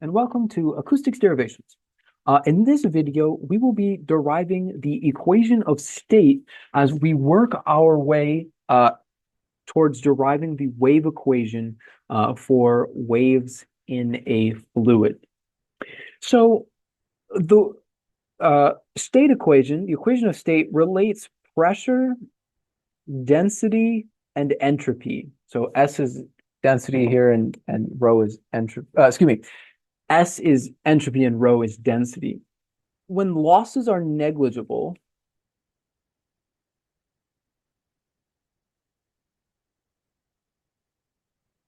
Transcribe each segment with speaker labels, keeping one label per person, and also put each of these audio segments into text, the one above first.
Speaker 1: and welcome to Acoustics Derivations. In this video, we will be deriving the equation of state as we work our way towards deriving the wave equation for waves in a fluid. So the state equation, the equation of state, relates pressure, density, and entropy. So S is density here, and rho is entropy. Excuse me. S is entropy and rho is density. When losses are negligible,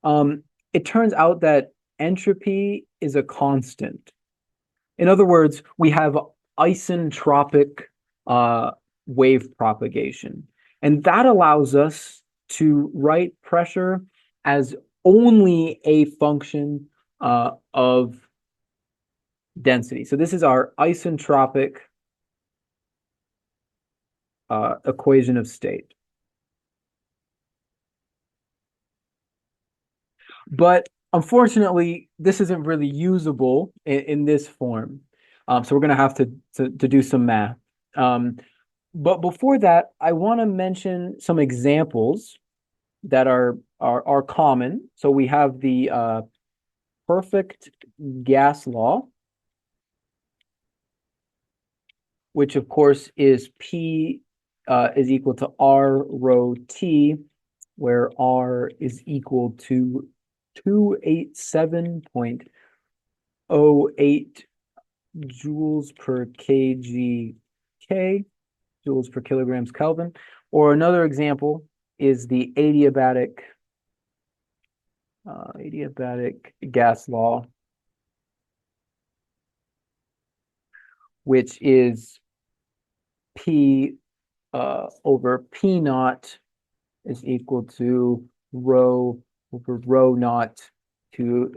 Speaker 1: it turns out that entropy is a constant. In other words, we have isentropic wave propagation, and that allows us to write pressure as only a function of density. So this is our isentropic equation of state. But unfortunately, this isn't really usable in this form. So we're going to have to do some math. But before that, I want to mention some examples that are common. So we have the perfect gas law, which of course is P is equal to R rho T, where R is equal to 287.08 joules per kg K, joules per kilograms Kelvin. Or another example is the adiabatic gas law, which is P over P naught is equal to rho over rho naught to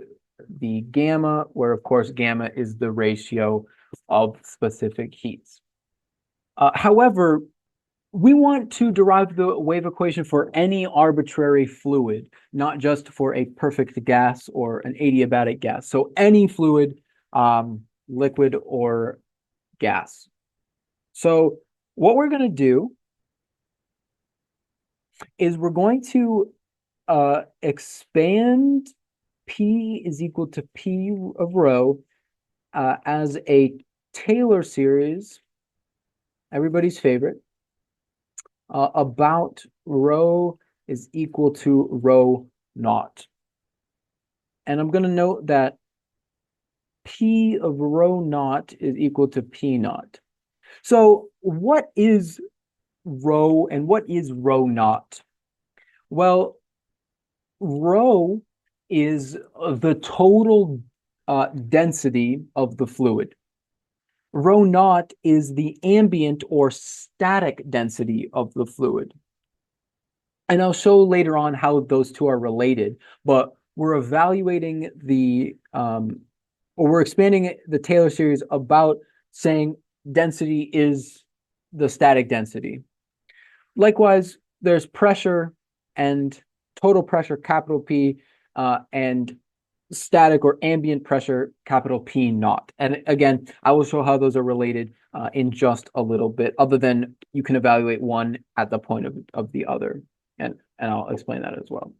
Speaker 1: the gamma, where of course gamma is the ratio of specific heats. However, we want to derive the wave equation for any arbitrary fluid, not just for a perfect gas or an adiabatic gas. So any fluid, liquid or gas. So what we're going to do is we're going to expand P is equal to P of rho as a Taylor series, everybody's favorite, about rho is equal to rho naught. And I'm going to note that P of rho naught is equal to P naught. So what is rho and what is rho naught? Well, rho is the total density of the fluid. Rho naught is the ambient or static density of the fluid. And I'll show later on how those two are related, but we're evaluating or we're expanding the Taylor series about saying density is the static density. Likewise, there's pressure and total pressure, capital P, and static or ambient pressure, capital P naught. And again, I will show how those are related in just a little bit, other than you can evaluate one at the point of the other. And I'll explain that as well.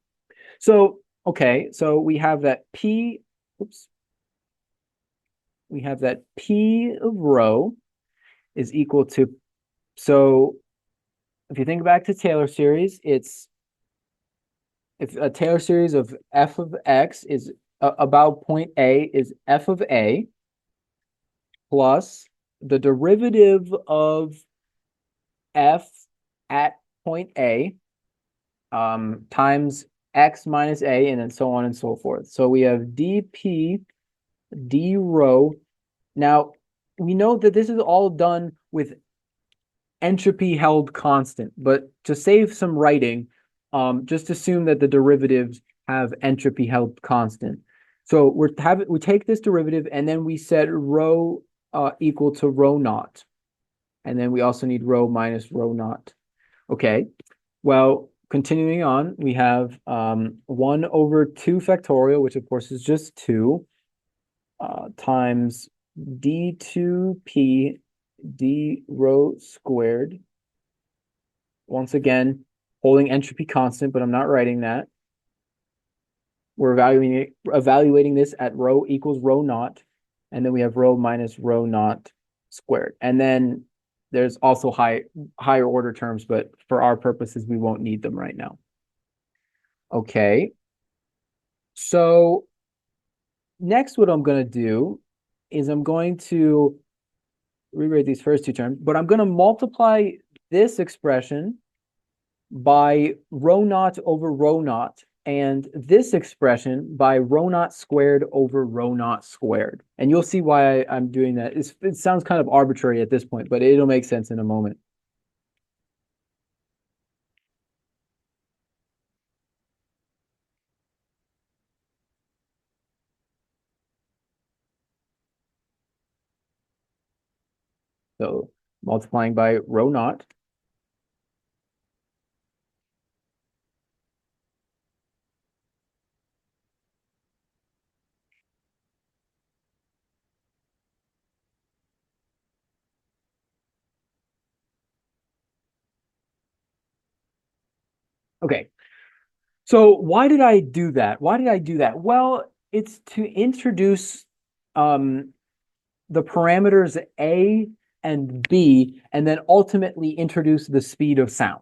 Speaker 1: So, okay, so we have that P, oops, we have that P of rho is equal to, so if you think back to Taylor series, if a Taylor series of f of x is about point A is f of A plus the derivative of f at point A times x minus A, and then so on and so forth. So we have dp d rho. Now, we know that this is all done with entropy held constant, but to save some writing, just assume that the derivatives have entropy held constant. So we take this derivative and then we set rho equal to rho naught. And then we also need rho minus rho naught. Okay, well, continuing on, we have 1 over 2 factorial, which of course is just 2, times d2p d rho squared. Once again, holding entropy constant, but I'm not writing that. We're evaluating this at rho equals rho naught, and then we have rho minus rho naught squared. And then there's also higher order terms, but for our purposes, we won't need them right now. Okay. So next, what I'm going to do is I'm going to rewrite these first two terms, but I'm going to multiply this expression by rho naught over rho naught, and this expression by rho naught squared over rho naught squared. And you'll see why I'm doing that. It sounds kind of arbitrary at this point, but it'll make sense in a moment. So multiplying by rho naught. Okay. So why did I do that? Why did I do that? Well, it's to introduce the parameters A and B, and then ultimately introduce the speed of sound.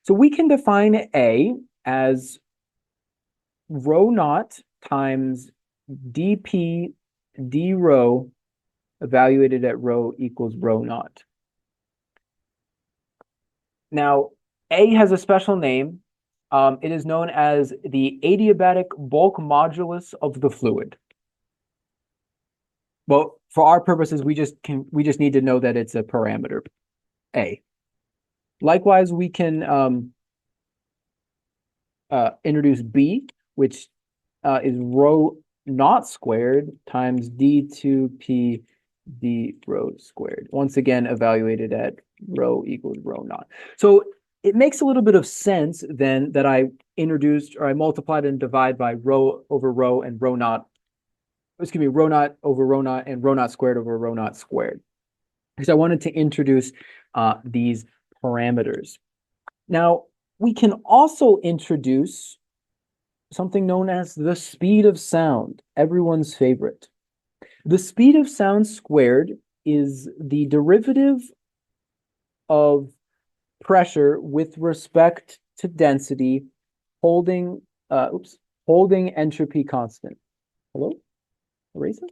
Speaker 1: So we can define A as rho naught times dp d rho evaluated at rho equals rho naught. Now, A has a special name. It is known as the adiabatic bulk modulus of the fluid. Well, for our purposes, we just need to know that it's a parameter, A. Likewise, we can introduce B, which is rho naught squared times d2p d rho squared. Once again, evaluated at rho equals rho naught. So it makes a little bit of sense then that I introduced, or I multiplied and divide by rho over rho and rho naught, excuse me, rho naught over rho naught and rho naught squared over rho naught squared. Because I wanted to introduce these parameters. Now, we can also introduce something known as the speed of sound, everyone's favorite. The speed of sound squared is the derivative of pressure with respect to density holding entropy constant. Hello? Erase it?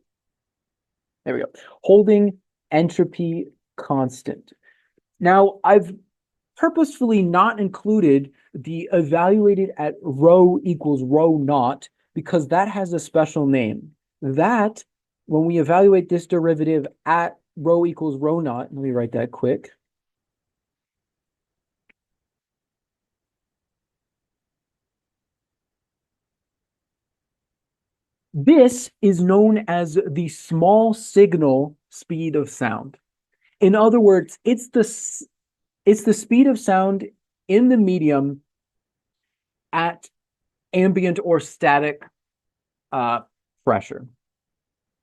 Speaker 1: There we go. Holding entropy constant. Now, I've purposefully not included the evaluated at rho equals rho naught because that has a special name. That, when we evaluate this derivative at rho equals rho naught, let me write that quick. This is known as the small signal speed of sound. In other words, it's the speed of sound in the medium at ambient or static pressure.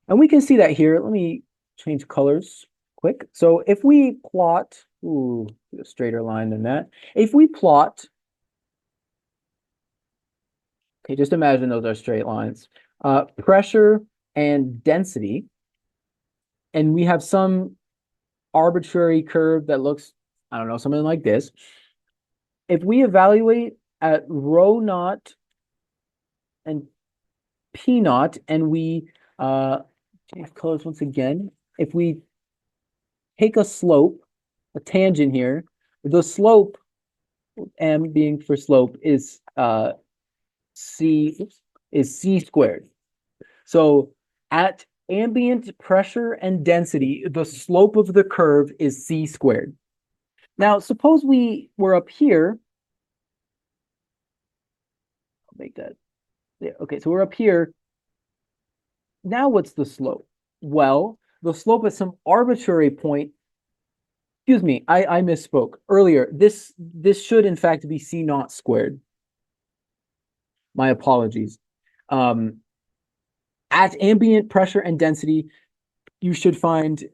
Speaker 1: And we can see that here. Let me change colors quick. So if we plot, a straighter line than that. If we plot, okay, just imagine those are straight lines. Pressure and density, and we have some arbitrary curve that looks, I don't know, something like this. If we evaluate at rho naught and p naught, and we change colors once again, if we take a slope, a tangent here, the slope, m being for slope, is c squared. So at ambient pressure and density, the slope of the curve is c squared. Now, suppose we were up here. I'll make that. Yeah, okay, so we're up here. Now what's the slope? Well, the slope at some arbitrary point. Excuse me, I misspoke earlier. This should in fact be c naught squared. My apologies. At ambient pressure and density, you should find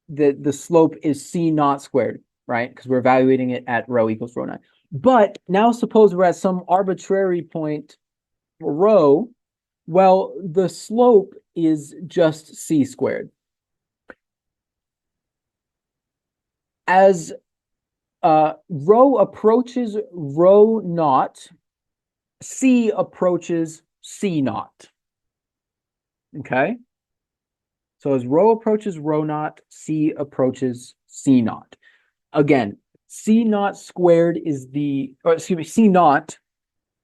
Speaker 1: that the slope is C naught squared, right? Because we're evaluating it at rho equals rho naught. But now suppose we're at some arbitrary point for rho. Well, the slope is just C squared. As rho approaches rho naught, C approaches C naught. Okay? So as rho approaches rho naught, C approaches C naught. Again, C naught squared is C naught,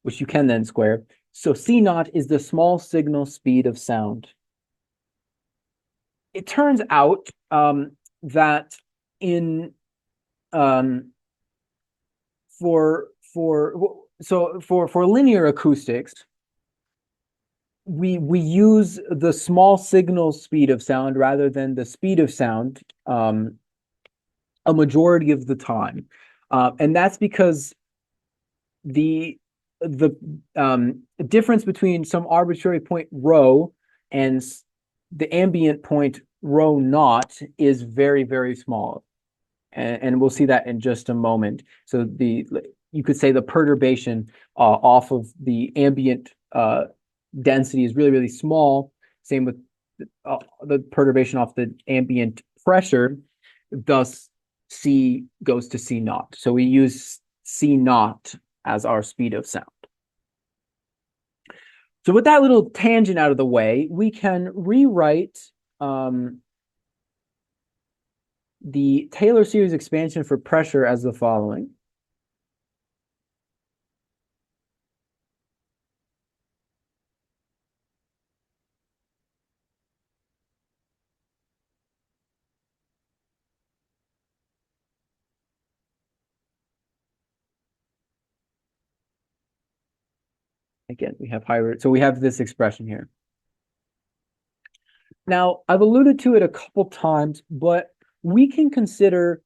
Speaker 1: which you can then square. So C naught is the small signal speed of sound. It turns out that in for linear acoustics, we use the small signal speed of sound rather than the speed of sound a majority of the time, and that's because the difference between some arbitrary point rho and the ambient point rho naught is very, very small, and we'll see that in just a moment. So you could say the perturbation off of the ambient density is really, really small. Same with the perturbation off the ambient pressure. Thus, C goes to C naught. So we use C naught as our speed of sound. So with that little tangent out of the way, we can rewrite the Taylor series expansion for pressure as the following. Again, we have higher, so we have this expression here. Now, I've alluded to it a couple times, but we can consider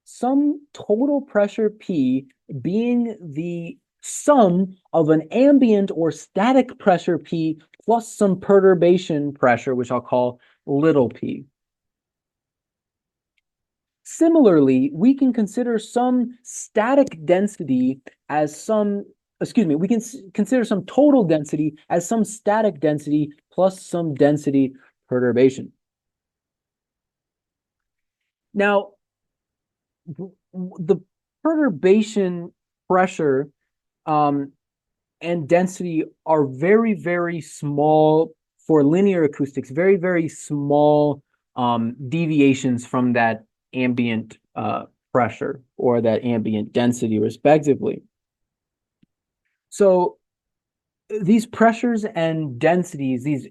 Speaker 1: some total pressure P being the sum of an ambient or static pressure P plus some perturbation pressure, which I'll call little p. Similarly, we can consider some static density as some, we can consider some total density as some static density plus some density perturbation. Now, the perturbation pressure and density are very, very small for linear acoustics, very, very small deviations from that ambient pressure or that ambient density, respectively. So these pressures and densities, these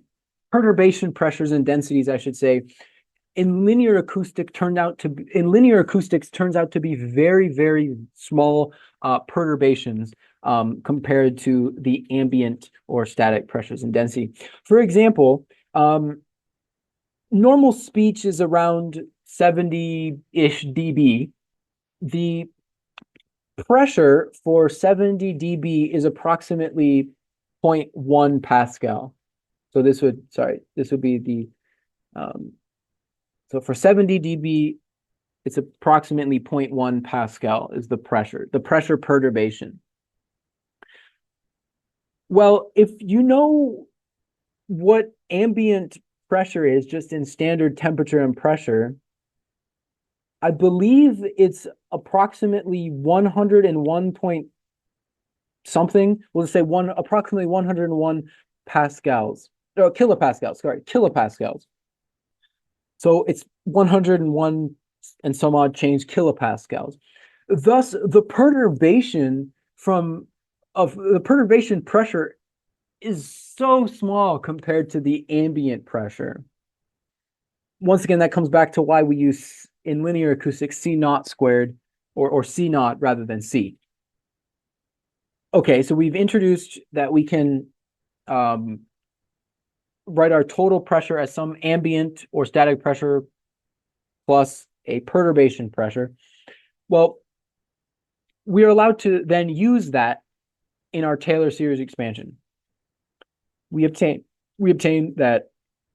Speaker 1: perturbation pressures and densities, I should say, in linear acoustics turns out to be very, very small perturbations compared to the ambient or static pressures and density. For example, normal speech is around 70-ish dB. The pressure for 70 dB is approximately 0.1 Pascal. So this would be the so for 70 dB, it's approximately 0.1 Pascal is the pressure perturbation. Well, if you know what ambient pressure is just in standard temperature and pressure, I believe it's approximately 101 point something. We'll just say approximately 101 pascals, or kilopascals, sorry, kilopascals. So it's 101 and some odd change kilopascals. Thus, the perturbation pressure is so small compared to the ambient pressure. Once again, that comes back to why we use in linear acoustics C naught squared or C naught rather than C. Okay, so we've introduced that we can write our total pressure as some ambient or static pressure plus a perturbation pressure. Well, we are allowed to then use that in our Taylor series expansion. We obtain that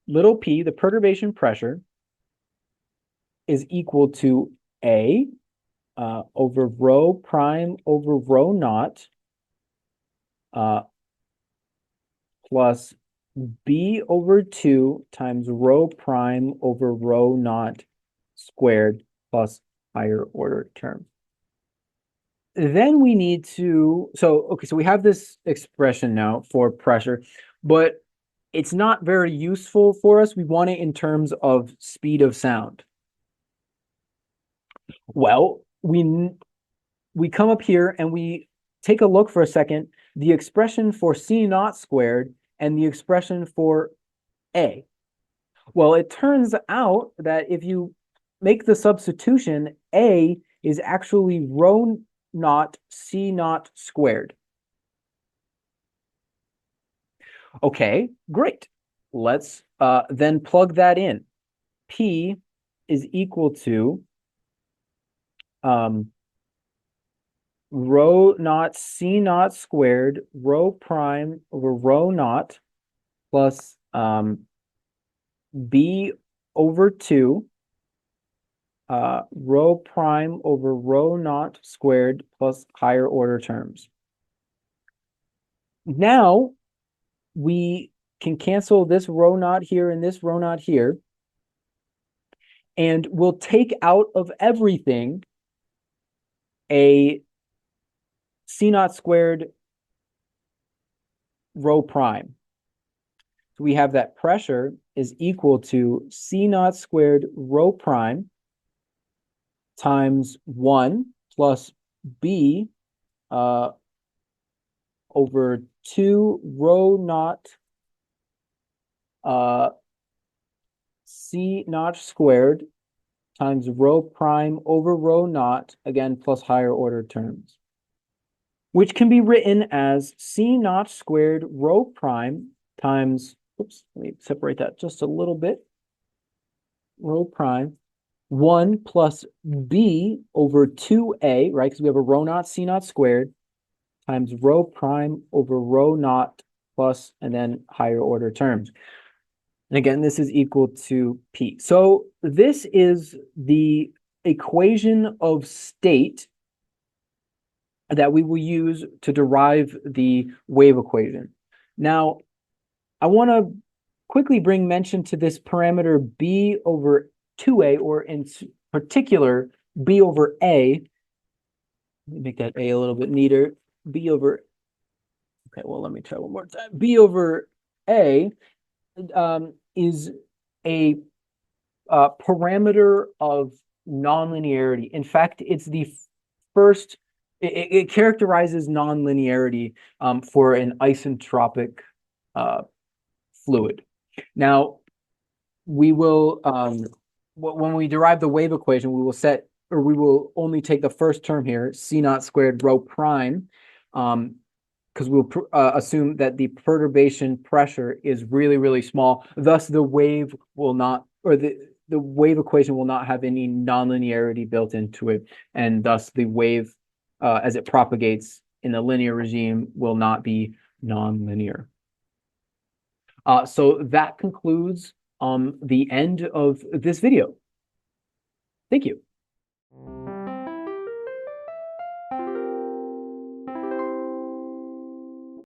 Speaker 1: little p, the perturbation pressure, is equal to A over rho prime over rho naught plus B over 2 times rho prime over rho naught squared plus higher order term. Then we need to, so we have this expression now for pressure, but it's not very useful for us. We want it in terms of speed of sound. Well, we come up here and we take a look for a second, the expression for C naught squared and the expression for A. Well, it turns out that if you make the substitution, A is actually rho naught C naught squared. Okay, great. Let's then plug that in. P is equal to rho naught C naught squared, rho prime over rho naught plus B over 2 rho prime over rho naught squared plus higher order terms. Now we can cancel this rho naught here and this rho naught here, and we'll take out of everything a C naught squared rho prime. So we have that pressure is equal to C naught squared rho prime times 1 plus B over 2 rho naught C naught squared times rho prime over rho naught, again, plus higher order terms, which can be written as C naught squared rho prime times, oops, let me separate that just a little bit, rho prime 1 plus B over 2A, right? Because we have a rho naught C naught squared times rho prime over rho naught plus, and then higher order terms. And again, this is equal to P. So this is the equation of state that we will use to derive the wave equation. Now, I want to quickly bring mention to this parameter B over 2A, or in particular, B over A. Let me make that A a little bit neater. B over, okay, well, let me try one more time. B over A is a parameter of nonlinearity. In fact, it's the first, it characterizes nonlinearity for an isentropic fluid. Now, we will, when we derive the wave equation, we will set, or we will only take the first term here, C naught squared rho prime, because we'll assume that the perturbation pressure is really, really small. Thus, the wave will not, or the wave equation will not have any nonlinearity built into it, and thus the wave, as it propagates in the linear regime, will not be nonlinear. So that concludes the end of this video. Thank you.